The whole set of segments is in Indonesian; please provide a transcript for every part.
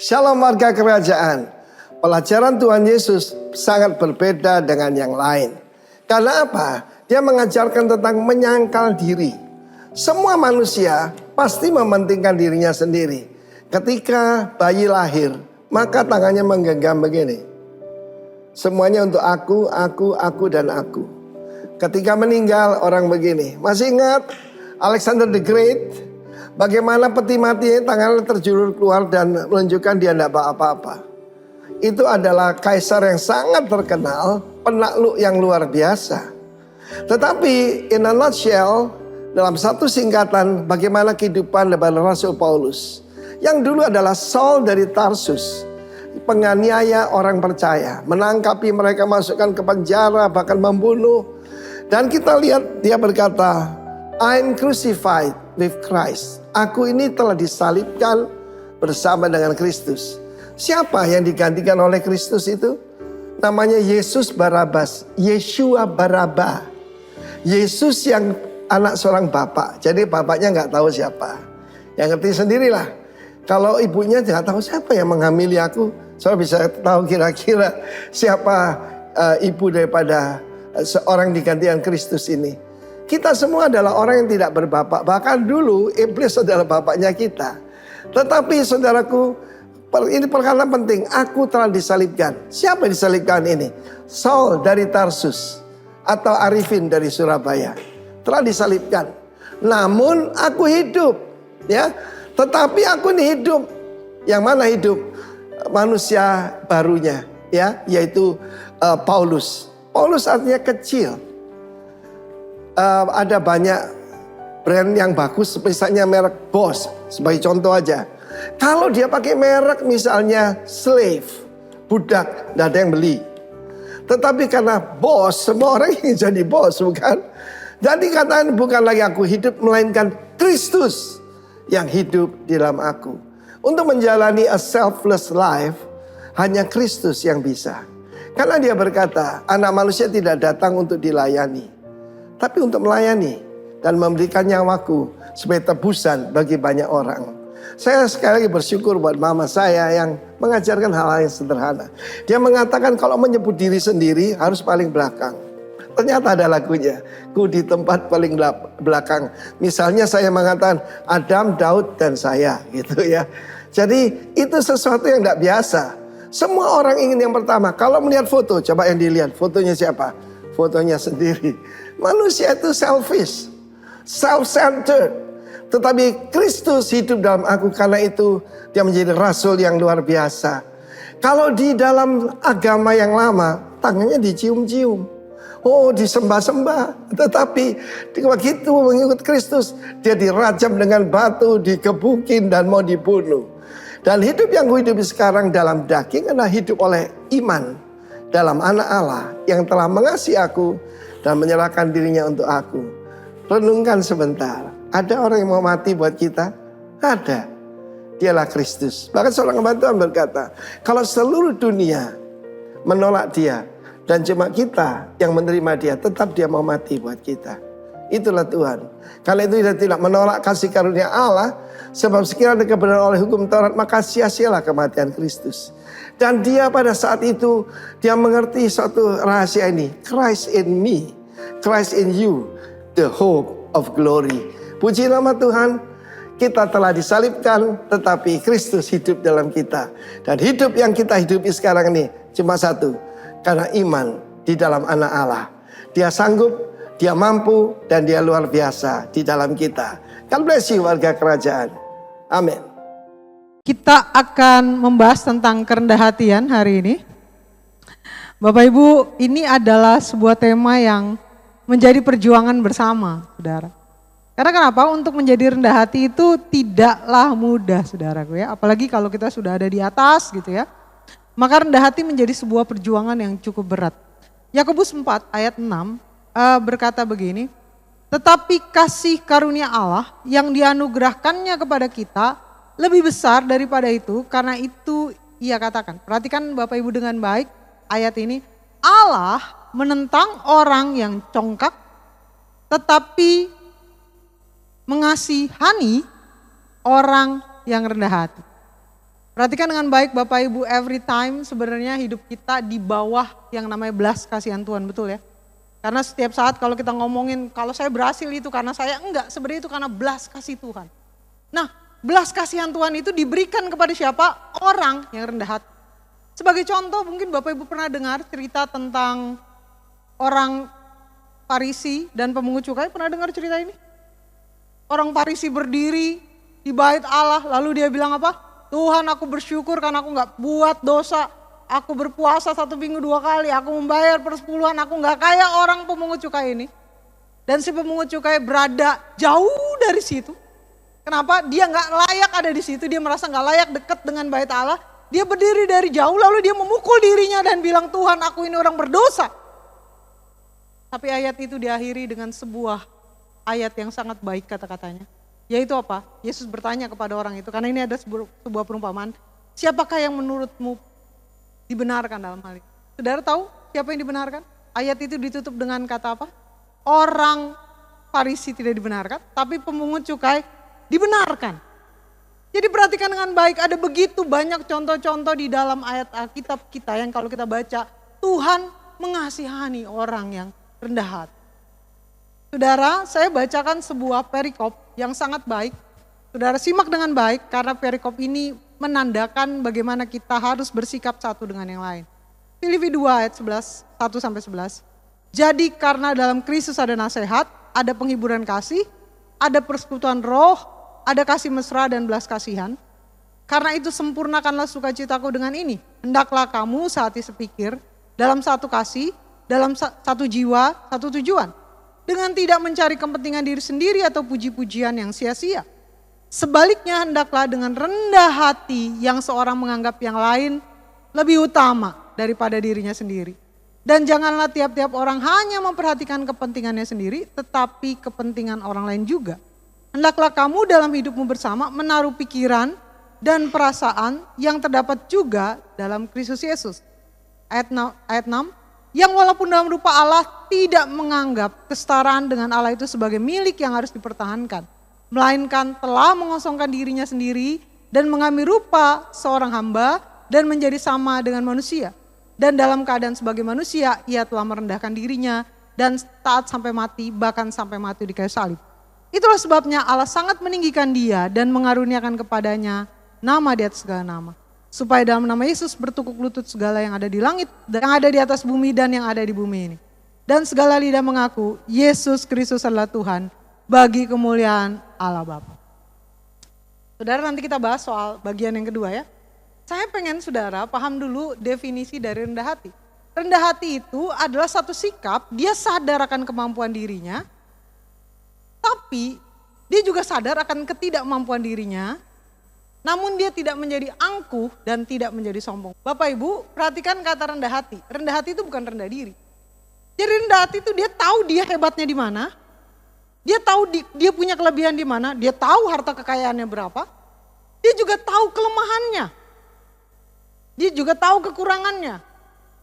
Shalom warga kerajaan. Pelajaran Tuhan Yesus sangat berbeda dengan yang lain. Karena apa? Dia mengajarkan tentang menyangkal diri. Semua manusia pasti mementingkan dirinya sendiri. Ketika bayi lahir, maka tangannya menggenggam begini. Semuanya untuk aku, dan aku. Ketika meninggal orang begini. Masih ingat Alexander the Great? Bagaimana peti matinya tangannya terjulur keluar dan menunjukkan dia tidak apa-apa. Itu adalah kaisar yang sangat terkenal, penakluk yang luar biasa. Tetapi in a nutshell, dalam satu singkatan bagaimana kehidupan daripada Rasul Paulus. Yang dulu adalah Saul dari Tarsus, penganiaya orang percaya, menangkapi mereka, masukkan ke penjara, bahkan membunuh. Dan kita lihat dia berkata, I'm crucified with Christ. Aku ini telah disalibkan bersama dengan Kristus. Siapa yang digantikan oleh Kristus itu? Namanya Yesus Barabas. Yeshua Baraba. Yesus yang anak seorang bapak. Jadi bapaknya nggak tahu siapa. Yang ngerti sendirilah. Kalau ibunya tidak tahu siapa yang menghamili aku. Saya bisa tahu kira-kira siapa ibu daripada seorang digantikan Kristus ini. Kita semua adalah orang yang tidak berbapak. Bahkan dulu iblis adalah bapaknya kita. Tetapi saudaraku, ini perkara penting. Aku telah disalibkan. Siapa yang disalibkan ini? Saul dari Tarsus atau Arifin dari Surabaya. Telah disalibkan. Namun aku hidup. Ya, tetapi aku ini hidup. Yang mana hidup? Manusia barunya. Ya, yaitu Paulus. Paulus artinya kecil. Ada banyak brand yang bagus, misalnya merek Boss, sebagai contoh aja. Kalau dia pakai merek misalnya slave, budak, tidak ada yang beli. Tetapi karena Boss, semua orang ingin jadi Boss, bukan? Jadi katanya bukan lagi aku hidup, melainkan Kristus yang hidup di dalam aku. Untuk menjalani a selfless life, hanya Kristus yang bisa. Karena dia berkata, anak manusia tidak datang untuk dilayani, tapi untuk melayani dan memberikan nyawaku sebagai tebusan bagi banyak orang. Saya sekali lagi bersyukur buat mama saya yang mengajarkan hal-hal yang sederhana. Dia mengatakan kalau menyebut diri sendiri harus paling belakang. Ternyata ada lagunya, ku di tempat paling belakang. Misalnya saya mengatakan Adam, Daud, dan saya gitu ya. Jadi itu sesuatu yang tidak biasa. Semua orang ingin yang pertama. Kalau melihat foto, coba yang dilihat fotonya siapa? Fotonya sendiri. Manusia itu selfish, self-centered. Tetapi Kristus hidup dalam aku, karena itu dia menjadi rasul yang luar biasa. Kalau di dalam agama yang lama, tangannya dicium-cium. Oh, disembah-sembah. Tetapi begitu mengikut Kristus, dia dirajam dengan batu, dikebukin dan mau dibunuh. Dan hidup yang hidup sekarang dalam daging adalah hidup oleh iman dalam anak Allah yang telah mengasihi aku dan menyerahkan dirinya untuk aku. Renungkan sebentar. Ada orang yang mau mati buat kita? Ada. Dialah Kristus. Bahkan seorang hamba Tuhan berkata, kalau seluruh dunia menolak dia dan cuma kita yang menerima dia, tetap dia mau mati buat kita. Itulah Tuhan. Kalau itu dia tidak menolak kasih karunia Allah, sebab sekiranya kebenaran oleh hukum Taurat, maka sia-sialah kematian Kristus. Dan dia pada saat itu, dia mengerti suatu rahasia ini. Christ in me, Christ in you, the hope of glory. Puji nama Tuhan, kita telah disalibkan, tetapi Kristus hidup dalam kita. Dan hidup yang kita hidupi sekarang ini cuma satu, karena iman di dalam anak Allah. Dia sanggup, dia mampu, dan dia luar biasa di dalam kita. God bless you warga kerajaan. Amin. Kita akan membahas tentang kerendah hatian hari ini. Bapak Ibu, ini adalah sebuah tema yang menjadi perjuangan bersama, saudara. Karena kenapa? Untuk menjadi rendah hati itu tidaklah mudah, saudaraku ya. Apalagi kalau kita sudah ada di atas gitu ya. Maka rendah hati menjadi sebuah perjuangan yang cukup berat. Yakobus 4 ayat 6 berkata begini, tetapi kasih karunia Allah yang dianugerahkannya kepada kita lebih besar daripada itu, karena itu ia katakan. Perhatikan Bapak Ibu dengan baik ayat ini. Allah menentang orang yang congkak, tetapi mengasihani orang yang rendah hati. Perhatikan dengan baik Bapak Ibu, every time sebenarnya hidup kita di bawah yang namanya belas kasihan Tuhan, betul ya? Karena setiap saat kalau kita ngomongin, kalau saya berhasil itu karena saya, enggak, sebenarnya itu karena belas kasih Tuhan. Nah, belas kasihan Tuhan itu diberikan kepada siapa? Orang yang rendah hati. Sebagai contoh mungkin Bapak Ibu pernah dengar cerita tentang orang Farisi dan pemungut cukai, pernah dengar cerita ini? Orang Farisi berdiri di bait Allah, lalu dia bilang apa? Tuhan, aku bersyukur karena aku gak buat dosa, aku berpuasa 1 minggu 2 kali, aku membayar persepuluhan, aku gak kayak orang pemungut cukai ini. Dan si pemungut cukai berada jauh dari situ. Kenapa? Dia gak layak ada di situ, dia merasa gak layak dekat dengan bait Allah. Dia berdiri dari jauh lalu dia memukul dirinya dan bilang, Tuhan, aku ini orang berdosa. Tapi ayat itu diakhiri dengan sebuah ayat yang sangat baik kata-katanya. Yaitu apa? Yesus bertanya kepada orang itu, karena ini ada sebuah perumpamaan. Siapakah yang menurutmu dibenarkan dalam hal ini? Saudara tahu siapa yang dibenarkan? Ayat itu ditutup dengan kata apa? Orang Farisi tidak dibenarkan, tapi pemungut cukai dibenarkan. Jadi perhatikan dengan baik, ada begitu banyak contoh-contoh di dalam ayat Alkitab kita yang kalau kita baca, Tuhan mengasihani orang yang rendah hati. Saudara, saya bacakan sebuah perikop yang sangat baik. Saudara simak dengan baik karena perikop ini menandakan bagaimana kita harus bersikap satu dengan yang lain. Filipi 2 ayat 11, 1-11. Jadi karena dalam Kristus ada nasihat, ada penghiburan kasih, ada persekutuan roh, ada kasih mesra dan belas kasihan. Karena itu sempurnakanlah sukacitaku dengan ini. Hendaklah kamu sehati sepikir, dalam satu kasih, dalam satu jiwa, satu tujuan. Dengan tidak mencari kepentingan diri sendiri atau puji-pujian yang sia-sia. Sebaliknya hendaklah dengan rendah hati yang seorang menganggap yang lain lebih utama daripada dirinya sendiri. Dan janganlah tiap-tiap orang hanya memperhatikan kepentingannya sendiri, tetapi kepentingan orang lain juga. Hendaklah kamu dalam hidupmu bersama menaruh pikiran dan perasaan yang terdapat juga dalam Kristus Yesus. Ayat 6. Yang walaupun dalam rupa Allah tidak menganggap kesetaraan dengan Allah itu sebagai milik yang harus dipertahankan. Melainkan telah mengosongkan dirinya sendiri dan mengambil rupa seorang hamba dan menjadi sama dengan manusia. Dan dalam keadaan sebagai manusia ia telah merendahkan dirinya dan taat sampai mati, bahkan sampai mati di kayu salib. Itulah sebabnya Allah sangat meninggikan dia dan mengaruniakan kepadanya nama di atas segala nama. Supaya dalam nama Yesus bertukuk lutut segala yang ada di langit, yang ada di atas bumi dan yang ada di bumi ini. Dan segala lidah mengaku Yesus Kristus adalah Tuhan bagi kemuliaan Allah Bapa. Saudara, nanti kita bahas soal bagian yang kedua ya. Saya pengen saudara paham dulu definisi dari rendah hati. Rendah hati itu adalah satu sikap, dia sadar akan kemampuan dirinya, tapi dia juga sadar akan ketidakmampuan dirinya. Namun dia tidak menjadi angkuh dan tidak menjadi sombong. Bapak Ibu, perhatikan kata rendah hati. Rendah hati itu bukan rendah diri. Jadi rendah hati itu dia tahu dia hebatnya di mana. Dia tahu dia punya kelebihan di mana. Dia tahu harta kekayaannya berapa. Dia juga tahu kelemahannya. Dia juga tahu kekurangannya.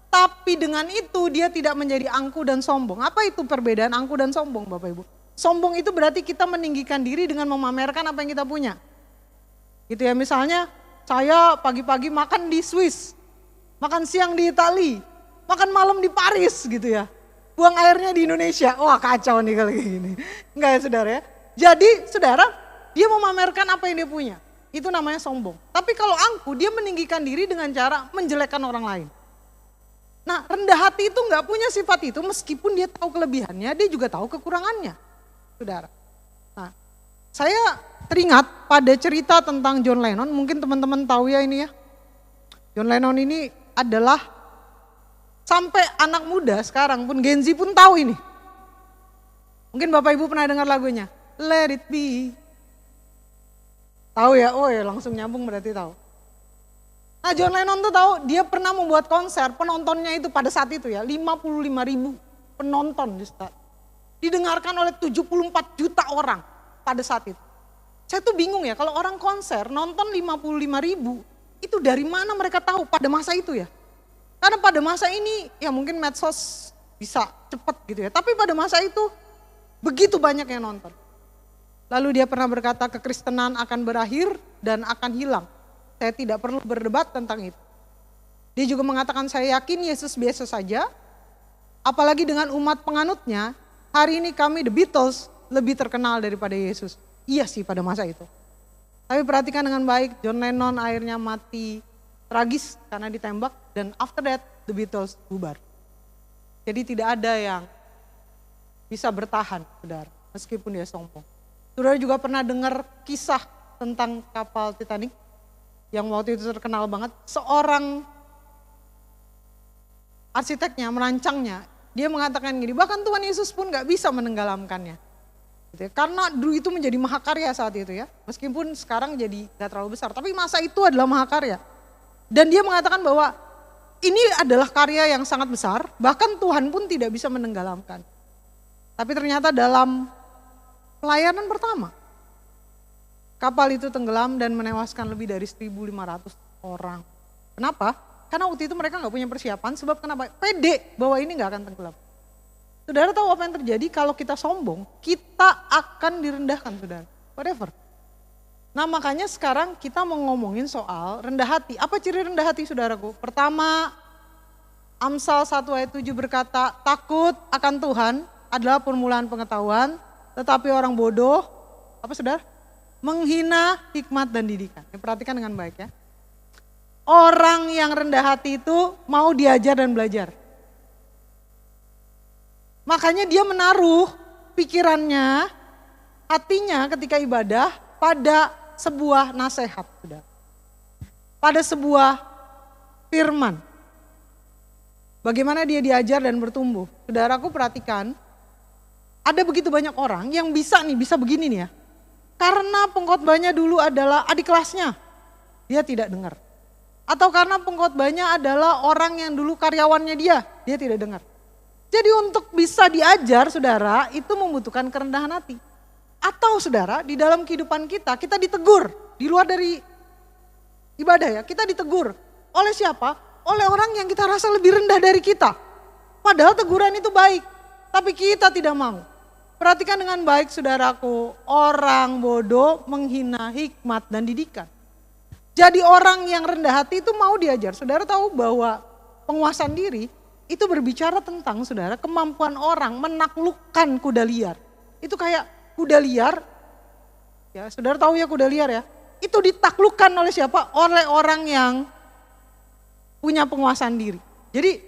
Tapi dengan itu dia tidak menjadi angkuh dan sombong. Apa itu perbedaan angkuh dan sombong Bapak Ibu? Sombong itu berarti kita meninggikan diri dengan memamerkan apa yang kita punya. Gitu ya, misalnya saya pagi-pagi makan di Swiss, makan siang di Itali, makan malam di Paris gitu ya. Buang airnya di Indonesia, wah kacau nih kalau kayak gini. Enggak ya saudara ya. Jadi saudara, dia memamerkan apa yang dia punya. Itu namanya sombong. Tapi kalau angkuh, dia meninggikan diri dengan cara menjelekkan orang lain. Nah rendah hati itu gak punya sifat itu meskipun dia tahu kelebihannya, dia juga tahu kekurangannya. Saudara. Nah saya teringat pada cerita tentang John Lennon, mungkin teman-teman tahu ya ini ya. John Lennon ini adalah sampai anak muda sekarang pun Gen Z pun tahu ini. Mungkin Bapak Ibu pernah dengar lagunya, Let It Be. Tahu ya, oh ya langsung nyambung berarti tahu. Nah John Lennon tuh tahu, dia pernah membuat konser, penontonnya itu pada saat itu ya 55.000 penonton di stadion. Didengarkan oleh 74 juta orang pada saat itu. Saya tuh bingung ya, kalau orang konser nonton 55.000, itu dari mana mereka tahu pada masa itu ya? Karena pada masa ini ya mungkin medsos bisa cepet gitu ya, tapi pada masa itu begitu banyak yang nonton. Lalu dia pernah berkata kekristenan akan berakhir dan akan hilang. Saya tidak perlu berdebat tentang itu. Dia juga mengatakan saya yakin Yesus biasa saja. Apalagi dengan umat penganutnya, hari ini kami The Beatles lebih terkenal daripada Yesus. Iya sih pada masa itu. Tapi perhatikan dengan baik, John Lennon akhirnya mati tragis karena ditembak. Dan after that, The Beatles bubar. Jadi tidak ada yang bisa bertahan, saudara, meskipun dia sombong. Saudara juga pernah dengar kisah tentang kapal Titanic yang waktu itu terkenal banget. Seorang arsiteknya, merancangnya, dia mengatakan gini, bahkan Tuhan Yesus pun gak bisa menenggelamkannya. Gitu ya. Karena dulu itu menjadi mahakarya saat itu ya, meskipun sekarang jadi gak terlalu besar, tapi masa itu adalah mahakarya. Dan dia mengatakan bahwa ini adalah karya yang sangat besar, bahkan Tuhan pun tidak bisa menenggelamkan. Tapi ternyata dalam pelayanan pertama, kapal itu tenggelam dan menewaskan lebih dari 1.500 orang. Kenapa? Karena waktu itu mereka gak punya persiapan, sebab kenapa? Pede bahwa ini gak akan tenggelam. Saudara tahu apa yang terjadi kalau kita sombong? Kita akan direndahkan, saudara. Whatever. Nah makanya sekarang kita mau ngomongin soal rendah hati. Apa ciri rendah hati, saudaraku? Pertama, Amsal 1 ayat 7 berkata, takut akan Tuhan adalah permulaan pengetahuan, tetapi orang bodoh, apa saudara? Menghina hikmat dan didikan. Perhatikan dengan baik ya. Orang yang rendah hati itu mau diajar dan belajar. Makanya dia menaruh pikirannya, hatinya ketika ibadah pada sebuah nasihat, saudara. Pada sebuah firman. Bagaimana dia diajar dan bertumbuh. Saudaraku perhatikan, ada begitu banyak orang yang bisa begini nih ya. Karena pengkhotbahnya dulu adalah adik kelasnya, dia tidak dengar. Atau karena pengkhotbahnya adalah orang yang dulu karyawannya dia tidak dengar. Jadi untuk bisa diajar saudara itu membutuhkan kerendahan hati. Atau saudara di dalam kehidupan kita ditegur di luar dari ibadah ya. Kita ditegur oleh siapa? Oleh orang yang kita rasa lebih rendah dari kita. Padahal teguran itu baik, tapi kita tidak mau. Perhatikan dengan baik saudaraku, orang bodoh menghina hikmat dan didikan. Jadi orang yang rendah hati itu mau diajar. Saudara tahu bahwa penguasaan diri itu berbicara tentang saudara kemampuan orang menaklukkan kuda liar. Itu kayak kuda liar, ya saudara tahu ya kuda liar ya. Itu ditaklukkan oleh siapa? Oleh orang yang punya penguasaan diri. Jadi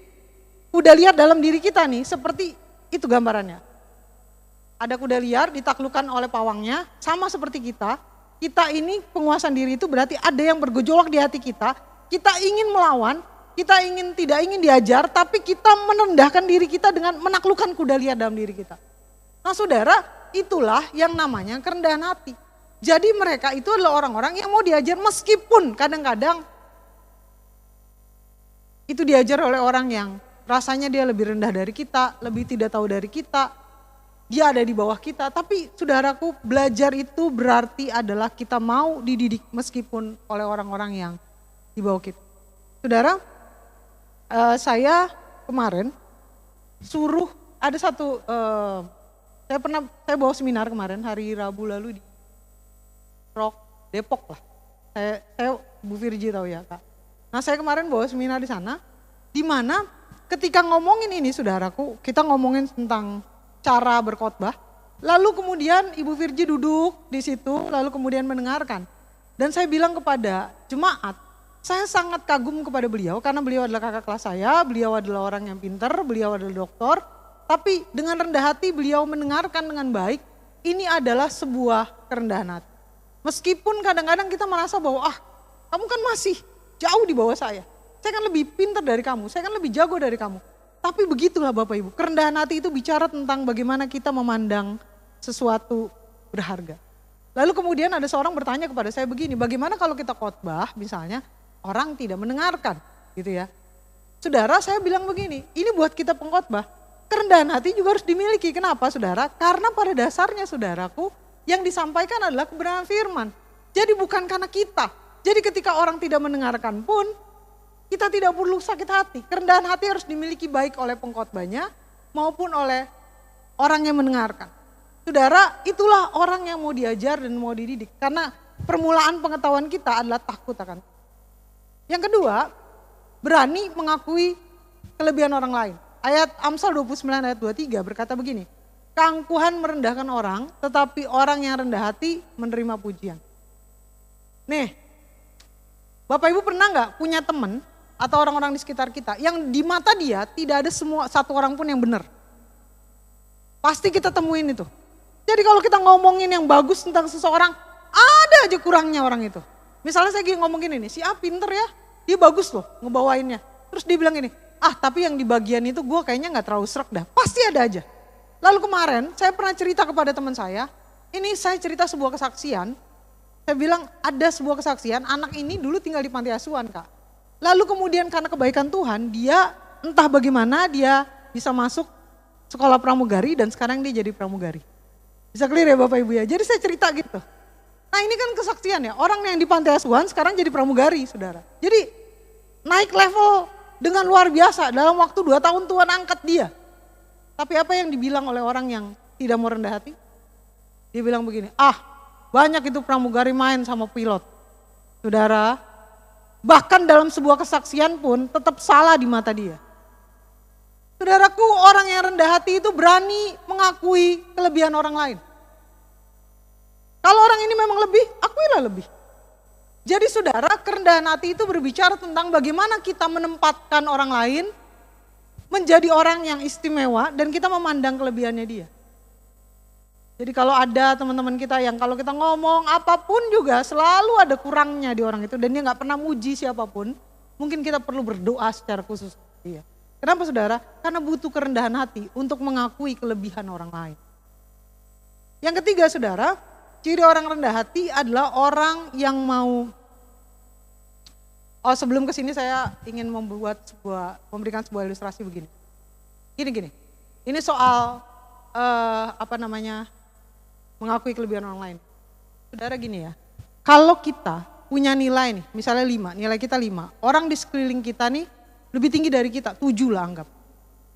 kuda liar dalam diri kita nih seperti itu gambarannya. Ada kuda liar ditaklukkan oleh pawangnya, sama seperti kita. Kita ini penguasaan diri itu berarti ada yang bergejolak di hati kita. Kita ingin melawan, kita tidak ingin diajar, tapi kita merendahkan diri kita dengan menaklukkan kuda liar dalam diri kita. Nah saudara, itulah yang namanya kerendahan hati. Jadi mereka itu adalah orang-orang yang mau diajar meskipun kadang-kadang itu diajar oleh orang yang rasanya dia lebih rendah dari kita, lebih tidak tahu dari kita. Dia ada di bawah kita, tapi saudaraku belajar itu berarti adalah kita mau dididik meskipun oleh orang-orang yang di bawah kita. Saudara, saya kemarin suruh ada satu, saya bawa seminar kemarin hari Rabu lalu di Depok lah. Saya Bu Virji tahu ya Kak. Nah saya kemarin bawa seminar di sana, di mana ketika ngomongin ini saudaraku, kita ngomongin tentang cara berkhotbah, lalu kemudian Ibu Virji duduk di situ, lalu kemudian mendengarkan. Dan saya bilang kepada jemaat, saya sangat kagum kepada beliau, karena beliau adalah kakak kelas saya, beliau adalah orang yang pintar, beliau adalah doktor, tapi dengan rendah hati beliau mendengarkan dengan baik, ini adalah sebuah kerendahan hati. Meskipun kadang-kadang kita merasa bahwa, kamu kan masih jauh di bawah saya kan lebih pintar dari kamu, saya kan lebih jago dari kamu. Tapi begitulah Bapak Ibu, kerendahan hati itu bicara tentang bagaimana kita memandang sesuatu berharga. Lalu kemudian ada seorang bertanya kepada saya begini, bagaimana kalau kita khotbah misalnya orang tidak mendengarkan gitu ya. Saudara saya bilang begini, ini buat kita pengkhotbah, kerendahan hati juga harus dimiliki. Kenapa saudara? Karena pada dasarnya saudaraku yang disampaikan adalah kebenaran firman. Jadi bukan karena kita. Jadi ketika orang tidak mendengarkan pun kita tidak perlu sakit hati. Kerendahan hati harus dimiliki baik oleh pengkhotbahnya maupun oleh orang yang mendengarkan. Saudara, itulah orang yang mau diajar dan mau dididik. Karena permulaan pengetahuan kita adalah takut akan. Yang kedua, berani mengakui kelebihan orang lain. Ayat Amsal 29 ayat 23 berkata begini, keangkuhan merendahkan orang, tetapi orang yang rendah hati menerima pujian. Nih, Bapak Ibu pernah nggak punya teman atau orang-orang di sekitar kita yang di mata dia tidak ada satu orang pun yang benar? Pasti kita temuin itu. Jadi kalau kita ngomongin yang bagus tentang seseorang, ada aja kurangnya orang itu. Misalnya saya ngomong gini nih, si A pinter ya, dia bagus loh ngebawainnya. Terus dia bilang gini, tapi yang di bagian itu gue kayaknya gak terlalu srek dah. Pasti ada aja. Lalu kemarin saya pernah cerita kepada teman saya, ini saya cerita sebuah kesaksian. Saya bilang ada sebuah kesaksian, anak ini dulu tinggal di panti asuhan Kak. Lalu kemudian karena kebaikan Tuhan, dia entah bagaimana dia bisa masuk sekolah pramugari dan sekarang dia jadi pramugari. Bisa clear ya Bapak Ibu ya, jadi saya cerita gitu. Nah ini kan kesaksian ya, orang yang di panti asuhan sekarang jadi pramugari saudara. Jadi naik level dengan luar biasa, dalam waktu 2 tahun Tuhan angkat dia. Tapi apa yang dibilang oleh orang yang tidak mau rendah hati? Dia bilang begini, banyak itu pramugari main sama pilot. Saudara, bahkan dalam sebuah kesaksian pun tetap salah di mata dia. Saudaraku, orang yang rendah hati itu berani mengakui kelebihan orang lain. Kalau orang ini memang lebih, akuilah lebih. Jadi saudara, kerendahan hati itu berbicara tentang bagaimana kita menempatkan orang lain menjadi orang yang istimewa dan kita memandang kelebihannya dia. Jadi kalau ada teman-teman kita yang kalau kita ngomong apapun juga selalu ada kurangnya di orang itu dan dia gak pernah muji siapapun, mungkin kita perlu berdoa secara khusus dia. Kenapa saudara? Karena butuh kerendahan hati untuk mengakui kelebihan orang lain. Yang ketiga saudara, ciri orang rendah hati adalah orang yang mau. Sebelum kesini saya ingin memberikan sebuah ilustrasi begini. Gini. Ini soal mengakui kelebihan orang lain. Saudara gini ya, kalau kita punya nilai nih, misalnya 5, nilai kita 5. Orang di sekeliling kita nih lebih tinggi dari kita, 7 lah anggap.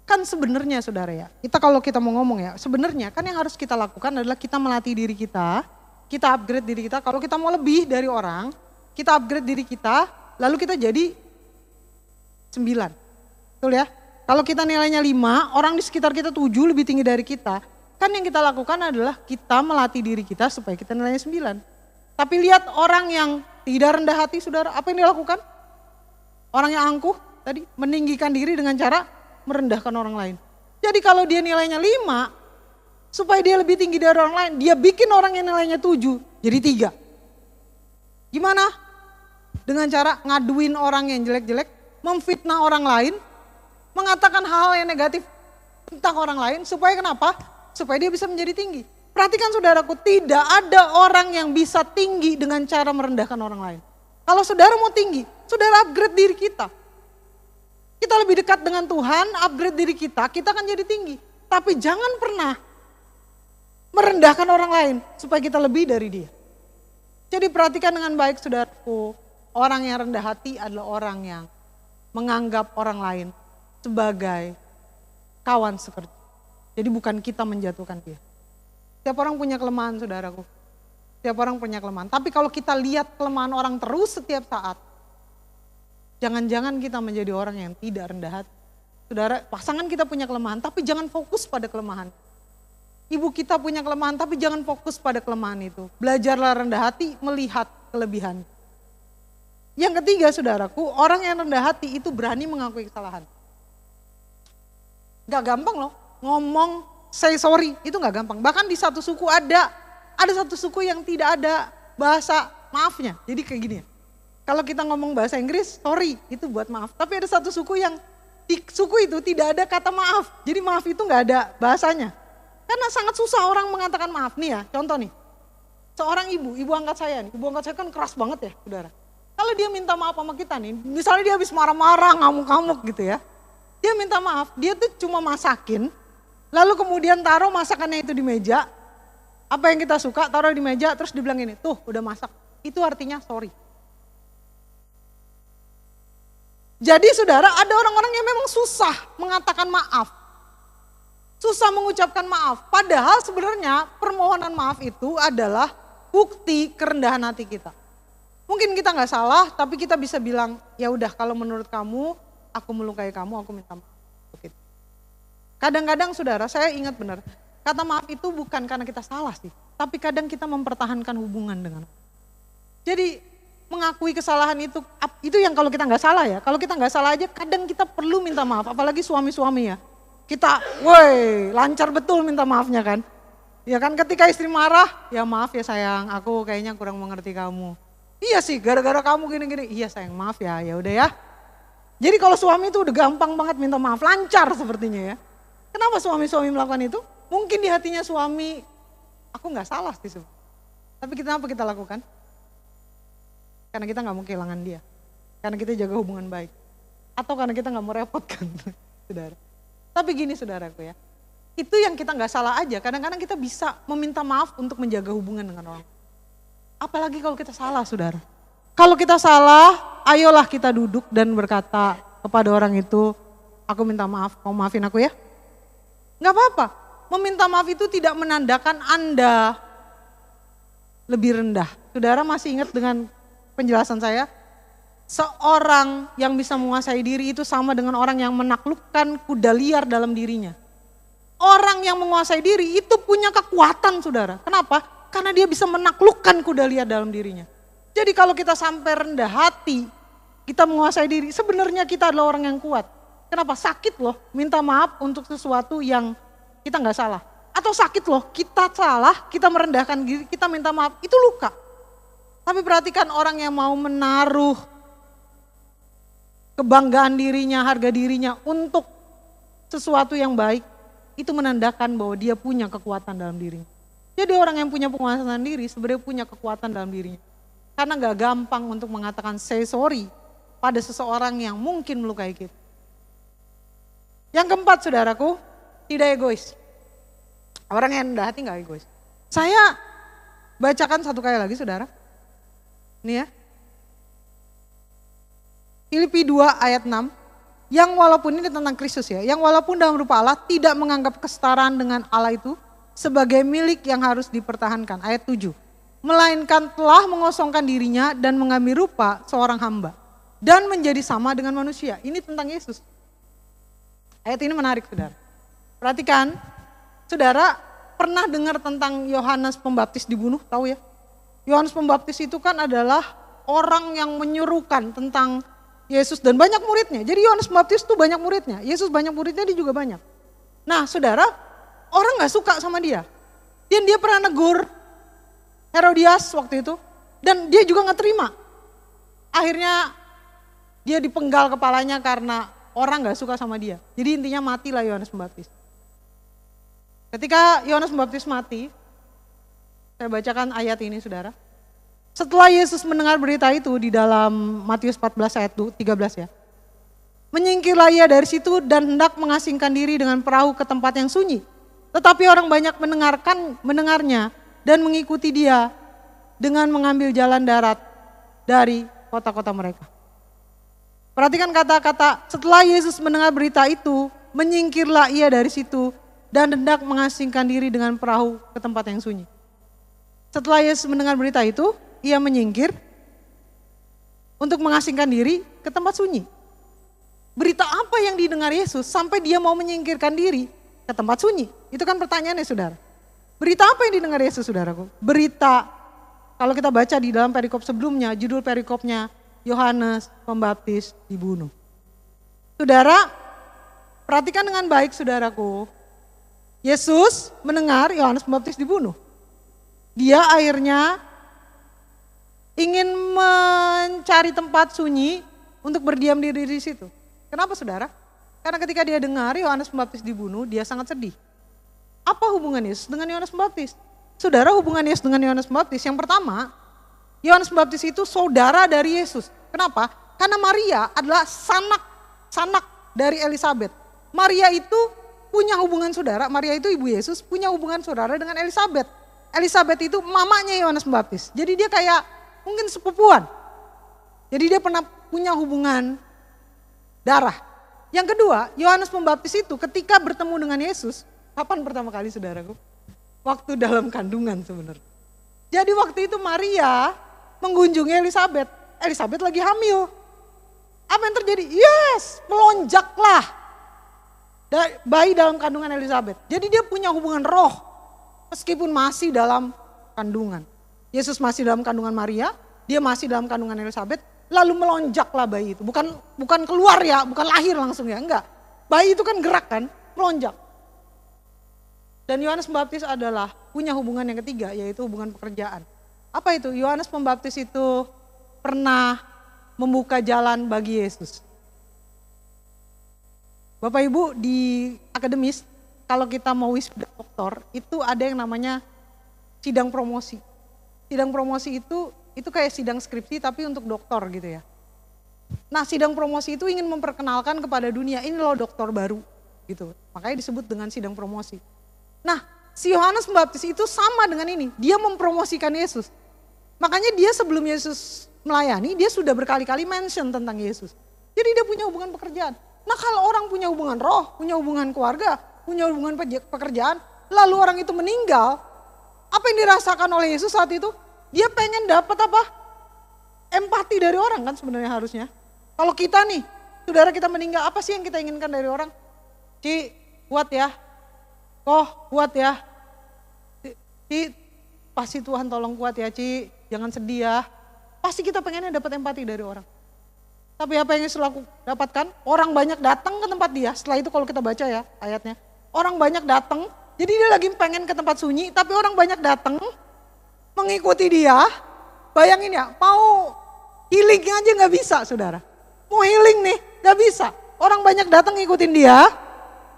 Kan sebenarnya saudara ya, kalau kita mau ngomong ya, sebenarnya kan yang harus kita lakukan adalah kita melatih diri kita upgrade diri kita. Kalau kita mau lebih dari orang, kita upgrade diri kita, lalu kita jadi 9. Betul ya? Kalau kita nilainya 5, orang di sekitar kita 7 lebih tinggi dari kita, kan yang kita lakukan adalah kita melatih diri kita supaya kita nilainya 9. Tapi lihat orang yang tidak rendah hati saudara, apa yang dia lakukan? Orang yang angkuh tadi meninggikan diri dengan cara merendahkan orang lain. Jadi kalau dia nilainya 5, supaya dia lebih tinggi dari orang lain, dia bikin orang yang nilainya 7 jadi 3. Gimana? Dengan cara ngaduin orang yang jelek-jelek, memfitnah orang lain, mengatakan hal-hal yang negatif tentang orang lain, supaya kenapa? Supaya dia bisa menjadi tinggi. Perhatikan saudaraku, tidak ada orang yang bisa tinggi dengan cara merendahkan orang lain. Kalau saudara mau tinggi, saudara upgrade diri kita. Kita lebih dekat dengan Tuhan, upgrade diri kita akan jadi tinggi. Tapi jangan pernah merendahkan orang lain supaya kita lebih dari dia. Jadi perhatikan dengan baik saudaraku, orang yang rendah hati adalah orang yang menganggap orang lain sebagai kawan sekerja. Jadi bukan kita menjatuhkan dia. Setiap orang punya kelemahan saudaraku. Setiap orang punya kelemahan. Tapi kalau kita lihat kelemahan orang terus setiap saat, jangan-jangan kita menjadi orang yang tidak rendah hati. Saudara, pasangan kita punya kelemahan, tapi jangan fokus pada kelemahan. Ibu kita punya kelemahan, tapi jangan fokus pada kelemahan itu. Belajarlah rendah hati, melihat kelebihan. Yang ketiga saudaraku, orang yang rendah hati itu berani mengakui kesalahan. Gak gampang loh, ngomong say sorry, itu gak gampang. Bahkan di satu suku ada satu suku yang tidak ada bahasa maafnya. Jadi kayak gini ya, kalau kita ngomong bahasa Inggris, sorry, itu buat maaf. Tapi ada satu suku yang, di suku itu tidak ada kata maaf. Jadi maaf itu gak ada bahasanya. Karena sangat susah orang mengatakan maaf. Nih ya, contoh nih. Seorang ibu angkat saya nih. Ibu angkat saya kan keras banget ya, saudara. Kalau dia minta maaf sama kita nih, misalnya dia habis marah-marah, ngamuk-ngamuk gitu ya. Dia minta maaf, dia tuh cuma masakin, lalu kemudian taruh masakannya itu di meja. Apa yang kita suka, taruh di meja, terus dibilang ini, tuh udah masak. Itu artinya sorry. Jadi saudara, ada orang-orang yang memang susah mengatakan maaf. Susah mengucapkan maaf, padahal sebenarnya permohonan maaf itu adalah bukti kerendahan hati kita. Mungkin kita nggak salah, tapi kita bisa bilang, ya udah kalau menurut kamu, aku melukai kamu, aku minta maaf. Begitu. Kadang-kadang saudara, saya ingat benar, kata maaf itu bukan karena kita salah sih, tapi kadang kita mempertahankan hubungan dengan orang. Jadi mengakui kesalahan itu yang kalau kita nggak salah ya. Kalau kita nggak salah aja, kadang kita perlu minta maaf, apalagi suami-suami ya. Kita, woi, lancar betul minta maafnya kan. Ya kan ketika istri marah, ya maaf ya sayang, aku kayaknya kurang mengerti kamu. Iya sih, gara-gara kamu gini-gini. Iya sayang, maaf ya, ya udah ya. Jadi kalau suami itu udah gampang banget minta maaf, lancar sepertinya ya. Kenapa suami-suami melakukan itu? Mungkin di hatinya suami, aku nggak salah sih. Tapi kenapa kita lakukan? Karena kita nggak mau kehilangan dia. Karena kita jaga hubungan baik. Atau karena kita nggak mau repotkan, saudara. Tapi gini saudaraku ya, itu yang kita nggak salah aja. Kadang-kadang kita bisa meminta maaf untuk menjaga hubungan dengan orang. Apalagi kalau kita salah saudara. Kalau kita salah, ayolah kita duduk dan berkata kepada orang itu, aku minta maaf, kamu maafin aku ya. Gak apa-apa, meminta maaf itu tidak menandakan Anda lebih rendah. Saudara masih ingat dengan penjelasan saya? Seorang yang bisa menguasai diri itu sama dengan orang yang menaklukkan kuda liar dalam dirinya. Orang yang menguasai diri itu punya kekuatan saudara. Kenapa? Karena dia bisa menaklukkan kuda liar dalam dirinya. Jadi kalau kita sampai rendah hati, kita menguasai diri, sebenarnya kita adalah orang yang kuat. Kenapa? Sakit loh, minta maaf untuk sesuatu yang kita nggak salah. Atau sakit loh, kita salah, kita merendahkan diri, kita minta maaf, itu luka. Tapi perhatikan orang yang mau menaruh kebanggaan dirinya, harga dirinya untuk sesuatu yang baik, itu menandakan bahwa dia punya kekuatan dalam dirinya. Jadi orang yang punya penguasaan diri sebenarnya punya kekuatan dalam dirinya. Karena gak gampang untuk mengatakan say sorry pada seseorang yang mungkin melukai kita. Yang keempat saudaraku, tidak egois. Orang yang rendah hati gak egois. Saya bacakan satu kali lagi saudara. Ini ya. Filipi 2 ayat 6. Yang walaupun ini tentang Kristus ya. Yang walaupun dalam rupa Allah tidak menganggap kesetaraan dengan Allah itu sebagai milik yang harus dipertahankan. Ayat 7. Melainkan telah mengosongkan dirinya dan mengambil rupa seorang hamba. Dan menjadi sama dengan manusia. Ini tentang Yesus. Ayat ini menarik saudara. Perhatikan, saudara pernah dengar tentang Yohanes Pembaptis dibunuh, tahu ya? Yohanes Pembaptis itu kan adalah orang yang menyuruhkan tentang Yesus dan banyak muridnya. Jadi Yohanes Pembaptis itu banyak muridnya, Yesus banyak muridnya, dia juga banyak. Nah saudara, orang gak suka sama dia. Dan dia pernah negur Herodias waktu itu. Dan dia juga gak terima. Akhirnya dia dipenggal kepalanya karena orang gak suka sama dia. Jadi intinya matilah Yohanes Pembaptis. Ketika Yohanes Pembaptis mati, saya bacakan ayat ini saudara. Setelah Yesus mendengar berita itu di dalam Matius 14 ayat 13 ya. Menyingkirlah ia dari situ dan hendak mengasingkan diri dengan perahu ke tempat yang sunyi. Tetapi orang banyak mendengarnya dan mengikuti dia dengan mengambil jalan darat dari kota-kota mereka. Perhatikan kata-kata, setelah Yesus mendengar berita itu, menyingkirlah ia dari situ dan hendak mengasingkan diri dengan perahu ke tempat yang sunyi. Setelah Yesus mendengar berita itu, ia menyingkir untuk mengasingkan diri ke tempat sunyi. Berita apa yang didengar Yesus sampai dia mau menyingkirkan diri ke tempat sunyi? Itu kan pertanyaannya saudara. Berita apa yang didengar Yesus saudaraku? Berita, kalau kita baca di dalam perikop sebelumnya, judul perikopnya Yohanes Pembaptis dibunuh. Saudara, perhatikan dengan baik saudaraku. Yesus mendengar Yohanes Pembaptis dibunuh. Dia akhirnya ingin mencari tempat sunyi untuk berdiam diri di situ. Kenapa saudara? Karena ketika dia dengar Yohanes Pembaptis dibunuh, dia sangat sedih. Apa hubungan Yesus dengan Yohanes Pembaptis? Saudara, hubungan Yesus dengan Yohanes Pembaptis, yang pertama, Yohanes Pembaptis itu saudara dari Yesus. Kenapa? Karena Maria adalah sanak dari Elisabet. Maria itu punya hubungan saudara, Maria itu ibu Yesus, punya hubungan saudara dengan Elisabet. Elisabet itu mamanya Yohanes Pembaptis. Jadi dia kayak mungkin sepupuan. Jadi dia pernah punya hubungan darah. Yang kedua, Yohanes Pembaptis itu ketika bertemu dengan Yesus, kapan pertama kali saudaraku? Waktu dalam kandungan sebenarnya. Jadi waktu itu Maria mengunjungi Elizabeth. Elizabeth lagi hamil. Apa yang terjadi? Yes, melonjaklah bayi dalam kandungan Elizabeth. Jadi dia punya hubungan roh meskipun masih dalam kandungan. Yesus masih dalam kandungan Maria, dia masih dalam kandungan Elizabeth, lalu melonjaklah bayi itu. Bukan keluar ya, bukan lahir langsung ya, enggak. Bayi itu kan gerak kan, melonjak. Dan Yohanes Pembaptis adalah punya hubungan yang ketiga, yaitu hubungan pekerjaan. Apa itu? Yohanes Pembaptis itu pernah membuka jalan bagi Yesus. Bapak Ibu di akademis, kalau kita mau wisuda doktor, itu ada yang namanya sidang promosi. Sidang promosi itu kayak sidang skripsi tapi untuk doktor gitu ya. Nah, sidang promosi itu ingin memperkenalkan kepada dunia, ini loh dokter baru gitu. Makanya disebut dengan sidang promosi. Nah, si Yohanes Pembaptis itu sama dengan ini, dia mempromosikan Yesus. Makanya dia sebelum Yesus melayani, dia sudah berkali-kali mention tentang Yesus. Jadi dia punya hubungan pekerjaan. Nah, kalau orang punya hubungan roh, punya hubungan keluarga, punya hubungan pekerjaan, lalu orang itu meninggal, apa yang dirasakan oleh Yesus saat itu? Dia pengen dapat apa? Empati dari orang kan sebenarnya harusnya. Kalau kita nih, saudara kita meninggal, apa sih yang kita inginkan dari orang? Ci, kuat ya. Koh, kuat ya. Ci, pasti Tuhan tolong kuat ya Ci, jangan sedih ya. Pasti kita pengennya dapat empati dari orang. Tapi apa yang Yesus dapatkan? Orang banyak datang ke tempat dia. Setelah itu kalau kita baca ya ayatnya. Orang banyak datang, jadi dia lagi pengen ke tempat sunyi, tapi orang banyak datang mengikuti dia. Bayangin ya, mau healing aja gak bisa saudara. Mau healing nih, gak bisa. Orang banyak datang ngikutin dia.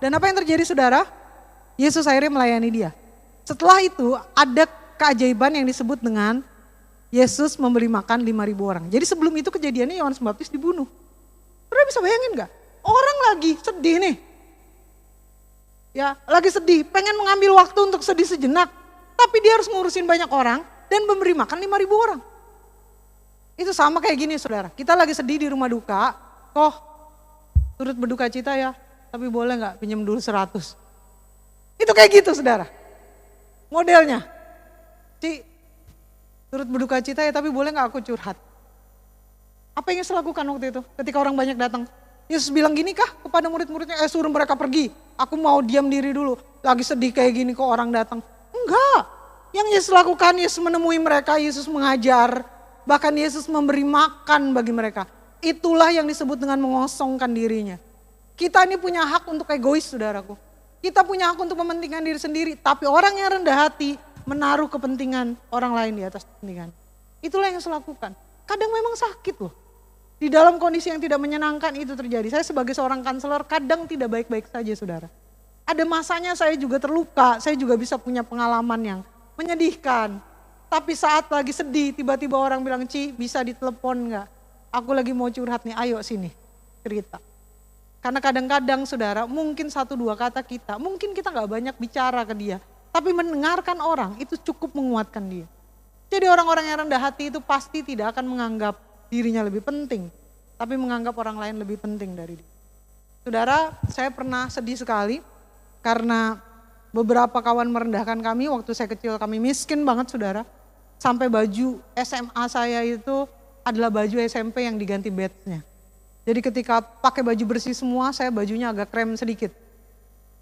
Dan apa yang terjadi saudara? Yesus akhirnya melayani dia. Setelah itu ada keajaiban yang disebut dengan Yesus memberi makan 5.000 orang. Jadi sebelum itu kejadiannya Yohanes Pembaptis dibunuh. Saudara bisa bayangin gak? Orang lagi sedih nih. Ya, lagi sedih, pengen mengambil waktu untuk sedih sejenak. Tapi dia harus ngurusin banyak orang dan memberi makan 5.000 orang. Itu sama kayak gini saudara. Kita lagi sedih di rumah duka. Kok turut berduka cita ya, tapi boleh gak pinjam dulu 100. Itu kayak gitu saudara. Modelnya. Turut berduka cita ya, tapi boleh gak aku curhat? Apa yang Yesus lakukan waktu itu? Ketika orang banyak datang. Yesus bilang gini kah kepada murid-muridnya? Suruh mereka pergi. Aku mau diam diri dulu. Lagi sedih kayak gini kok orang datang. Enggak. Yang Yesus lakukan, Yesus menemui mereka, Yesus mengajar. Bahkan Yesus memberi makan bagi mereka. Itulah yang disebut dengan mengosongkan dirinya. Kita ini punya hak untuk egois saudaraku. Kita punya hak untuk mementingkan diri sendiri. Tapi orang yang rendah hati menaruh kepentingan orang lain di atas kepentingan. Itulah yang saya lakukan. Kadang memang sakit loh. Di dalam kondisi yang tidak menyenangkan itu terjadi. Saya sebagai seorang kanselor kadang tidak baik-baik saja saudara. Ada masanya saya juga terluka, saya juga bisa punya pengalaman yang menyedihkan. Tapi saat lagi sedih tiba-tiba orang bilang, Ci bisa ditelepon gak? Aku lagi mau curhat nih, ayo sini cerita. Karena kadang-kadang saudara mungkin 1-2 kata kita, mungkin kita gak banyak bicara ke dia. Tapi mendengarkan orang itu cukup menguatkan dia. Jadi orang-orang yang rendah hati itu pasti tidak akan menganggap dirinya lebih penting. Tapi menganggap orang lain lebih penting dari dia. Saudara, saya pernah sedih sekali karena beberapa kawan merendahkan kami waktu saya kecil. Kami miskin banget saudara. Sampai baju SMA saya itu adalah baju SMP yang diganti badge-nya. Jadi ketika pakai baju bersih semua, saya bajunya agak krem sedikit.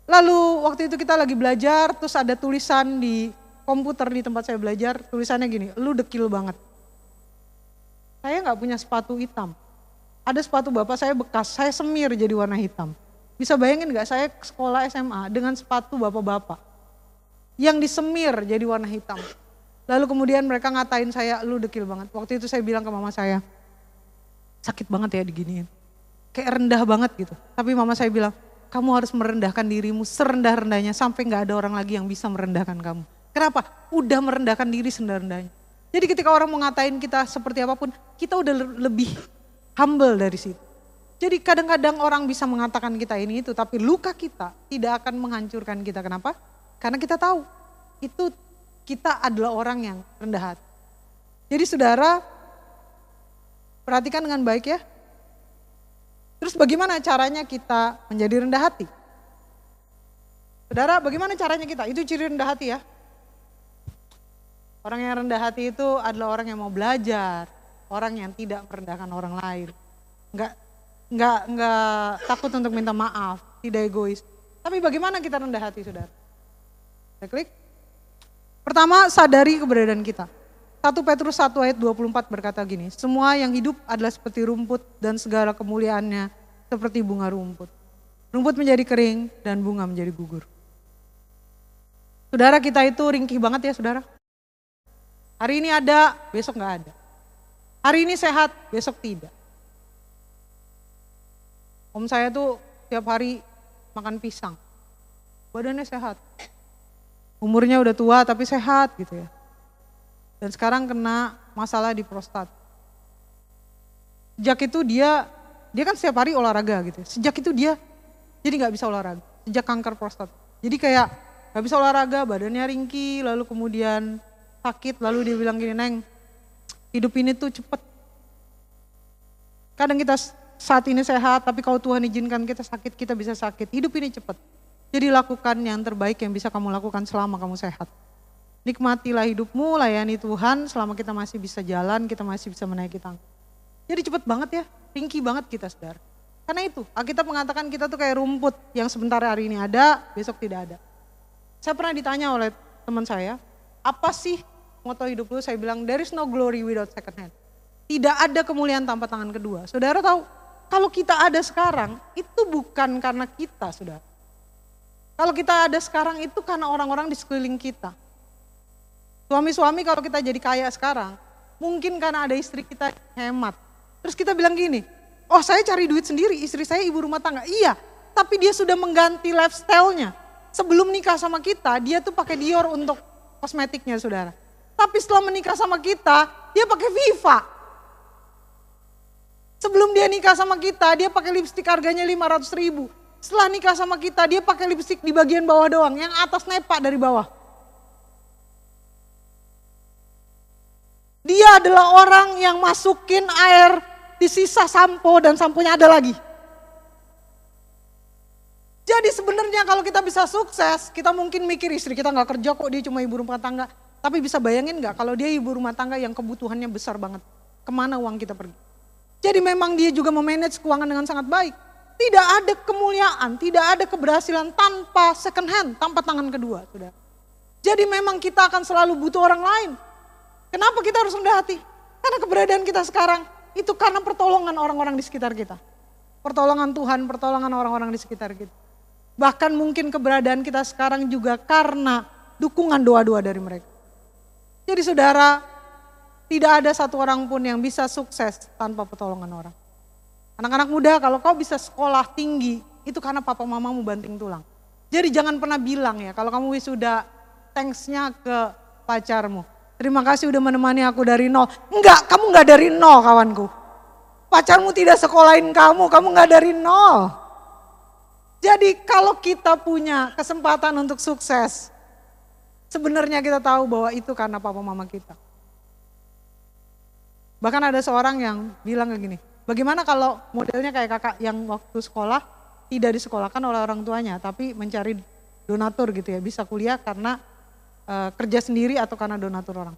Lalu waktu itu kita lagi belajar, terus ada tulisan di komputer di tempat saya belajar, tulisannya gini, lu dekil banget. Saya gak punya sepatu hitam. Ada sepatu bapak saya bekas, saya semir jadi warna hitam. Bisa bayangin gak saya sekolah SMA dengan sepatu bapak-bapak yang disemir jadi warna hitam. Lalu kemudian mereka ngatain saya, lu dekil banget. Waktu itu saya bilang ke mama saya, sakit banget ya diginiin. Kayak rendah banget gitu. Tapi mama saya bilang, kamu harus merendahkan dirimu serendah-rendahnya sampai gak ada orang lagi yang bisa merendahkan kamu. Kenapa? Udah merendahkan diri serendah-rendahnya. Jadi ketika orang mau ngatain kita seperti apapun, kita udah lebih humble dari situ. Jadi kadang-kadang orang bisa mengatakan kita ini itu, tapi luka kita tidak akan menghancurkan kita. Kenapa? Karena kita tahu itu kita adalah orang yang rendah hati. Jadi saudara, perhatikan dengan baik ya. Terus bagaimana caranya kita menjadi rendah hati? Saudara, bagaimana caranya kita? Itu ciri rendah hati ya. Orang yang rendah hati itu adalah orang yang mau belajar, orang yang tidak merendahkan orang lain. Enggak takut untuk minta maaf, tidak egois. Tapi bagaimana kita rendah hati, saudara? Saya klik. Pertama, sadari keberadaan kita. 1 Petrus 1 ayat 24 berkata gini, semua yang hidup adalah seperti rumput dan segala kemuliaannya seperti bunga rumput. Rumput menjadi kering dan bunga menjadi gugur. Saudara, kita itu ringkih banget ya, saudara. Hari ini ada, besok gak ada. Hari ini sehat, besok tidak. Om saya tuh tiap hari makan pisang. Badannya sehat. Umurnya udah tua tapi sehat gitu ya. Dan sekarang kena masalah di prostat. Sejak itu dia kan setiap hari olahraga gitu. Sejak itu dia jadi gak bisa olahraga. Sejak kanker prostat. Jadi kayak gak bisa olahraga, badannya ringkih, lalu kemudian sakit, lalu dia bilang gini, Neng, hidup ini tuh cepet. Kadang kita saat ini sehat, tapi kalau Tuhan izinkan kita sakit, kita bisa sakit. Hidup ini cepet. Jadi lakukan yang terbaik yang bisa kamu lakukan selama kamu sehat. Nikmatilah hidupmu, layani Tuhan selama kita masih bisa jalan, kita masih bisa menaiki tangga. Jadi cepet banget ya, ringkih banget kita, saudara. Karena itu, Alkitab mengatakan kita tuh kayak rumput yang sebentar hari ini ada, besok tidak ada. Saya pernah ditanya oleh teman saya, apa sih moto hidup lu? Saya bilang, there is no glory without second hand. Tidak ada kemuliaan tanpa tangan kedua. Saudara tahu, kalau kita ada sekarang, itu bukan karena kita, saudara. Kalau kita ada sekarang itu karena orang-orang di sekeliling kita. Suami-suami kalau kita jadi kaya sekarang, mungkin karena ada istri kita hemat. Terus kita bilang gini, oh saya cari duit sendiri, istri saya ibu rumah tangga. Iya, tapi dia sudah mengganti lifestyle-nya. Sebelum nikah sama kita, dia tuh pakai Dior untuk kosmetiknya, saudara. Tapi setelah menikah sama kita, dia pakai Viva. Sebelum dia nikah sama kita, dia pakai lipstik harganya 500.000. Setelah nikah sama kita, dia pakai lipstik di bagian bawah doang, yang atas nepak dari bawah. Dia adalah orang yang masukin air di sisa sampo dan samponya ada lagi. Jadi sebenarnya kalau kita bisa sukses, kita mungkin mikir istri kita gak kerja kok, dia cuma ibu rumah tangga. Tapi bisa bayangin gak kalau dia ibu rumah tangga yang kebutuhannya besar banget, kemana uang kita pergi? Jadi memang dia juga memanage keuangan dengan sangat baik. Tidak ada kemuliaan, tidak ada keberhasilan tanpa second hand, tanpa tangan kedua. Sudah. Jadi memang kita akan selalu butuh orang lain. Kenapa kita harus rendah hati? Karena keberadaan kita sekarang itu karena pertolongan orang-orang di sekitar kita. Pertolongan Tuhan, pertolongan orang-orang di sekitar kita. Bahkan mungkin keberadaan kita sekarang juga karena dukungan doa-doa dari mereka. Jadi saudara, tidak ada satu orang pun yang bisa sukses tanpa pertolongan orang. Anak-anak muda, kalau kau bisa sekolah tinggi, itu karena papa mamamu banting tulang. Jadi jangan pernah bilang ya, kalau kamu wisuda, thanks-nya ke pacarmu. Terima kasih udah menemani aku dari nol. Enggak, kamu enggak dari nol kawanku. Pacarmu tidak sekolahin kamu enggak dari nol. Jadi kalau kita punya kesempatan untuk sukses, sebenarnya kita tahu bahwa itu karena papa mama kita. Bahkan ada seorang yang bilang kayak gini, bagaimana kalau modelnya kayak kakak yang waktu sekolah tidak disekolahkan oleh orang tuanya, tapi mencari donatur gitu ya, bisa kuliah karena kerja sendiri atau karena donatur orang.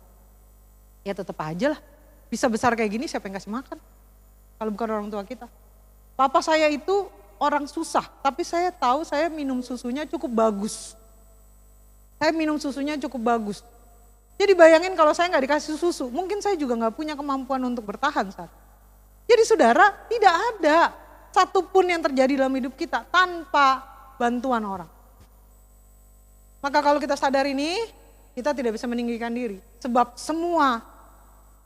Ya tetap aja lah, bisa besar kayak gini siapa yang kasih makan? Kalau bukan orang tua kita. Papa saya itu orang susah, tapi saya tahu saya minum susunya cukup bagus. Saya minum susunya cukup bagus. Jadi bayangin kalau saya nggak dikasih susu, mungkin saya juga nggak punya kemampuan untuk bertahan saat. Jadi saudara, tidak ada satupun yang terjadi dalam hidup kita tanpa bantuan orang. Maka kalau kita sadar ini, kita tidak bisa meninggikan diri. Sebab semua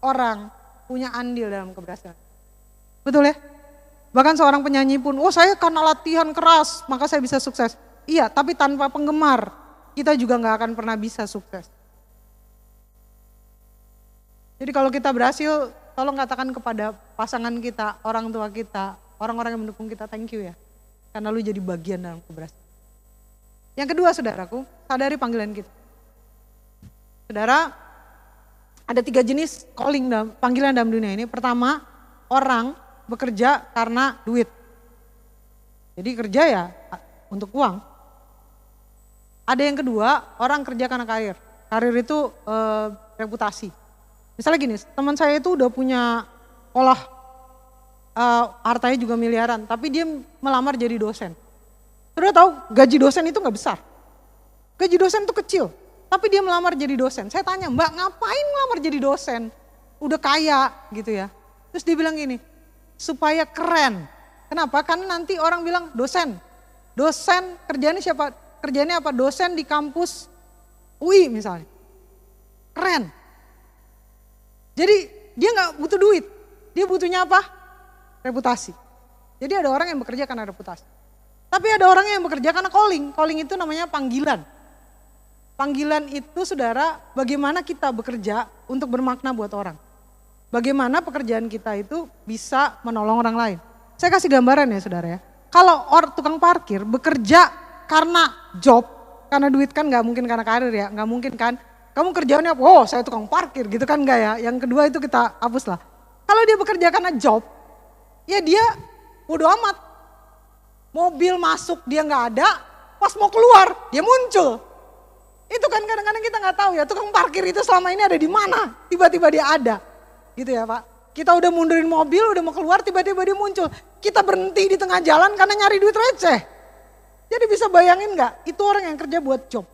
orang punya andil dalam keberhasilan. Betul ya? Bahkan seorang penyanyi pun, oh saya karena latihan keras, maka saya bisa sukses. Iya, tapi tanpa penggemar, kita juga nggak akan pernah bisa sukses. Jadi kalau kita berhasil, tolong katakan kepada pasangan kita, orang tua kita, orang-orang yang mendukung kita, thank you ya. Karena lu jadi bagian dalam keberhasilan. Yang kedua saudaraku, sadari panggilan kita. Saudara, ada 3 jenis panggilan dalam dunia ini. Pertama, orang bekerja karena duit. Jadi kerja ya untuk uang. Ada yang kedua, orang kerja karena karir. Karir itu reputasi. Misalnya gini, teman saya itu udah punya sekolah, hartanya juga miliaran, tapi dia melamar jadi dosen. Sudah tahu gaji dosen itu nggak besar. Gaji dosen itu kecil, tapi dia melamar jadi dosen. Saya tanya, Mbak ngapain melamar jadi dosen? Udah kaya gitu ya. Terus dia bilang gini, supaya keren. Kenapa? Karena nanti orang bilang dosen. Dosen kerjanya siapa? Kerjanya apa? Dosen di kampus UI misalnya. Keren. Jadi dia nggak butuh duit. Dia butuhnya apa? Reputasi. Jadi ada orang yang bekerja karena reputasi. Tapi ada orang yang bekerja karena calling. Calling itu namanya panggilan. Panggilan itu saudara, bagaimana kita bekerja untuk bermakna buat orang. Bagaimana pekerjaan kita itu bisa menolong orang lain. Saya kasih gambaran ya saudara ya. Kalau tukang parkir bekerja karena job, karena duit kan gak mungkin karena karir ya, gak mungkin kan. Kamu kerjaannya apa? Oh saya tukang parkir gitu kan enggak ya. Yang kedua itu kita hapus lah. Kalau dia bekerja karena job, ya dia bodo amat. Mobil masuk dia nggak ada, pas mau keluar dia muncul. Itu kan kadang-kadang kita nggak tahu ya, tukang parkir itu selama ini ada di mana, tiba-tiba dia ada, gitu ya Pak. Kita udah mundurin mobil, udah mau keluar, tiba-tiba dia muncul. Kita berhenti di tengah jalan karena nyari duit receh. Jadi bisa bayangin nggak, itu orang yang kerja buat job.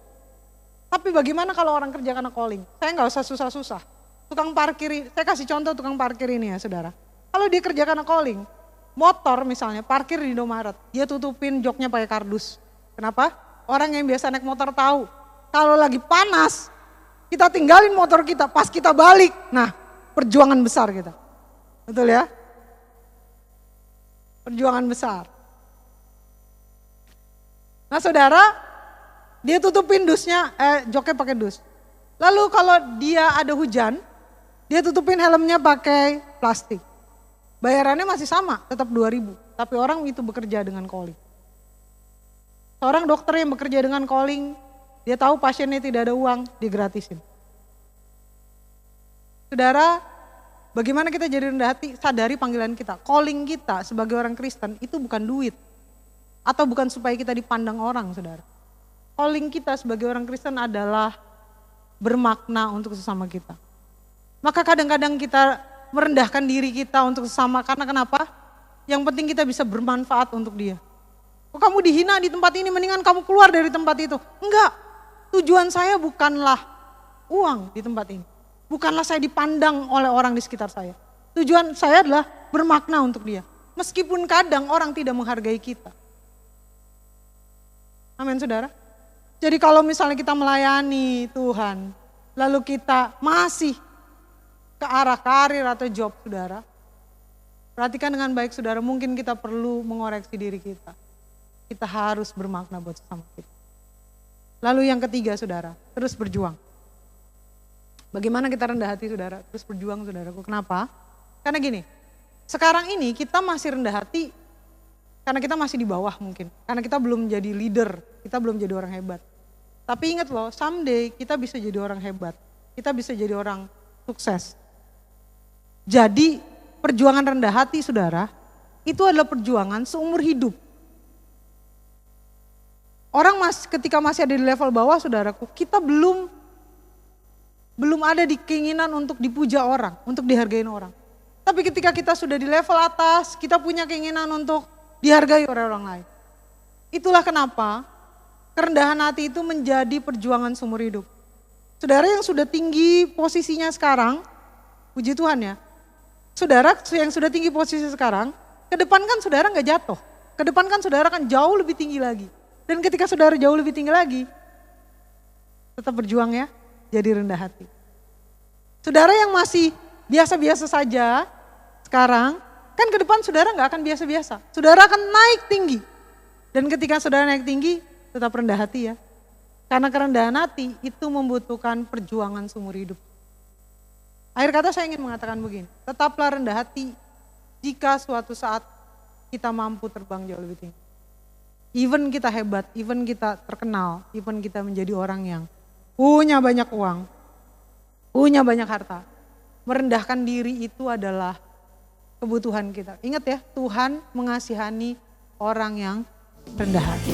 Tapi bagaimana kalau orang kerja karena calling? Saya nggak usah susah-susah. Tukang parkir, saya kasih contoh tukang parkir ini ya saudara. Kalau dia kerja karena calling, motor misalnya parkir di Indomaret, dia tutupin joknya pakai kardus. Kenapa? Orang yang biasa naik motor tahu, kalau lagi panas, kita tinggalin motor kita, pas kita balik, nah perjuangan besar kita. Betul ya? Perjuangan besar. Nah saudara, dia tutupin dusnya, joknya pakai dus. Lalu kalau dia ada hujan, dia tutupin helmnya pakai plastik. Bayarannya masih sama, tetap 2.000. Tapi orang itu bekerja dengan calling. Seorang dokter yang bekerja dengan calling, dia tahu pasiennya tidak ada uang, digratisin. Saudara, bagaimana kita jadi rendah hati? Sadari panggilan kita. Calling kita sebagai orang Kristen itu bukan duit. Atau bukan supaya kita dipandang orang, saudara. Calling kita sebagai orang Kristen adalah bermakna untuk sesama kita. Maka kadang-kadang kita merendahkan diri kita untuk sesama, karena kenapa? Yang penting kita bisa bermanfaat untuk dia. Oh, kamu dihina di tempat ini, mendingan kamu keluar dari tempat itu. Enggak, tujuan saya bukanlah uang di tempat ini. Bukanlah saya dipandang oleh orang di sekitar saya. Tujuan saya adalah bermakna untuk dia. Meskipun kadang orang tidak menghargai kita. Amin saudara. Jadi kalau misalnya kita melayani Tuhan, lalu kita masih ke arah karir atau job saudara, perhatikan dengan baik saudara, mungkin kita perlu mengoreksi diri kita. Kita harus bermakna buat sesama kita. Lalu yang ketiga saudara, terus berjuang. Bagaimana kita rendah hati saudara? Terus berjuang saudaraku. Kenapa? Karena gini, sekarang ini kita masih rendah hati karena kita masih di bawah mungkin. Karena kita belum jadi leader, kita belum jadi orang hebat. Tapi ingat loh, someday kita bisa jadi orang hebat. Kita bisa jadi orang sukses. Jadi perjuangan rendah hati saudara, itu adalah perjuangan seumur hidup. Orang ketika masih ada di level bawah saudaraku, kita belum ada di keinginan untuk dipuja orang, untuk dihargain orang. Tapi ketika kita sudah di level atas, kita punya keinginan untuk dihargai oleh orang lain. Itulah kenapa kerendahan hati itu menjadi perjuangan seumur hidup. Saudara yang sudah tinggi posisinya sekarang, puji Tuhan ya. Saudara yang sudah tinggi posisi sekarang, ke depan kan saudara gak jatuh. Ke depan kan saudara kan jauh lebih tinggi lagi. Dan ketika saudara jauh lebih tinggi lagi, tetap berjuang ya, jadi rendah hati. Saudara yang masih biasa-biasa saja sekarang, kan ke depan saudara gak akan biasa-biasa. Saudara akan naik tinggi. Dan ketika saudara naik tinggi, tetap rendah hati ya. Karena kerendahan hati itu membutuhkan perjuangan seumur hidup. Akhir kata saya ingin mengatakan begini, tetaplah rendah hati jika suatu saat kita mampu terbang jauh lebih tinggi. Even kita hebat, even kita terkenal, even kita menjadi orang yang punya banyak uang, punya banyak harta. Merendahkan diri itu adalah kebutuhan kita. Ingat ya, Tuhan mengasihani orang yang rendah hati.